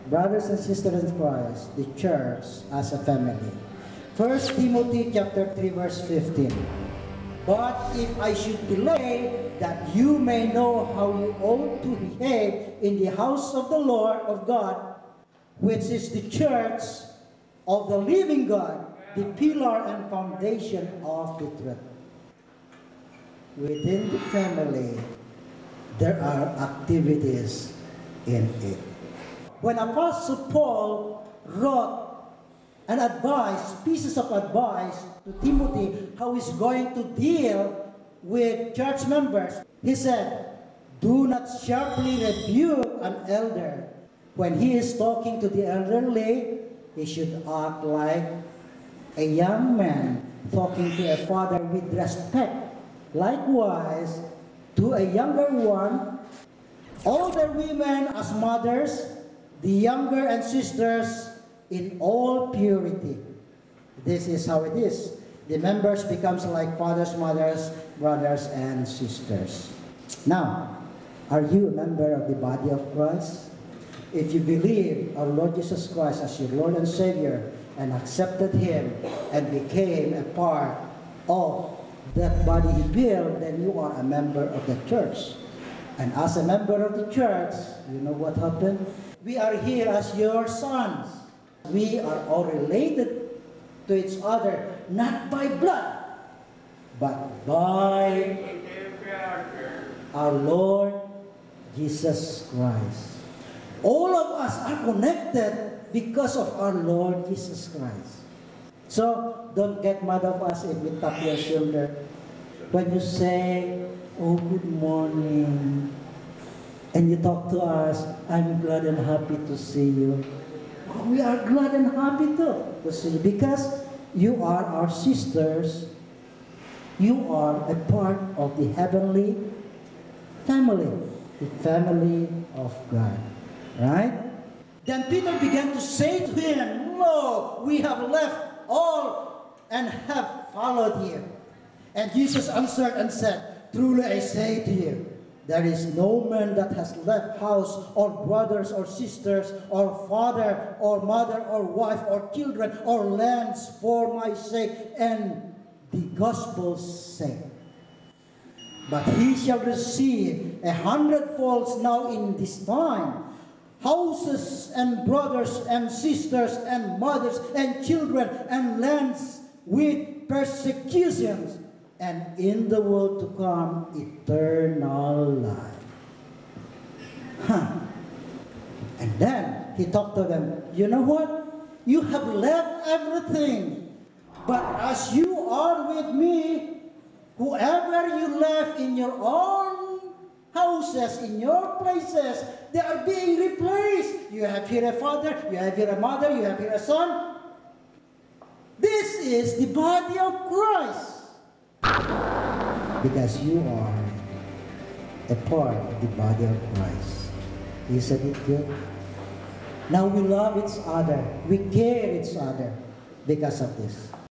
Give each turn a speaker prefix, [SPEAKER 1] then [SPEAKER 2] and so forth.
[SPEAKER 1] brothers and sisters in Christ, the church as a family. 1 Timothy chapter 3 verse 15. But if I should delay, that you may know how you ought to behave in the house of the Lord of God, which is the church of the living God, the pillar and foundation of the truth. Within the family, there are activities in it. When Apostle Paul wrote an advice, pieces of advice to Timothy, how he's going to deal with church members, he said, do not sharply rebuke an elder. When he is talking to the elderly, he should act like a young man talking to a father with respect. Likewise, to a younger one, older women as mothers, the younger and sisters in all purity. This is how it is. The members becomes like fathers, mothers, brothers, and sisters. Now, are you a member of the body of Christ? If you believe our Lord Jesus Christ as your Lord and Savior and accepted Him and became a part of that body He built, then you are a member of the church. And as a member of the church, you know what happened? We are here as your sons. We are all related to each other, not by blood, but by our Lord Jesus Christ. All of us are connected because of our Lord Jesus Christ. So, don't get mad at us if we tap your shoulder. When you say, oh, good morning, and you talk to us, I'm glad and happy to see you. Oh, we are glad and happy to see you because you are our sisters. You are a part of the heavenly family, the family of God. Right? Then Peter began to say to him, lo, we have left all and have followed you. And Jesus answered and said, truly I say to you, there is no man that has left house or brothers or sisters or father or mother or wife or children or lands for my sake and the gospel's sake. But he shall receive 100-fold now in this time, houses and brothers and sisters and mothers and children and lands with persecutions, and in the world to come, eternal life. And then he talked to them, you know what? You have left everything. But as you are with me, whoever you left in your own houses, in your places, they are being replaced. You have here a father, you have here a mother, you have here a son. This is the body of Christ. Because you are a part of the body of Christ. Isn't it good? Now we love each other. We care each other because of this.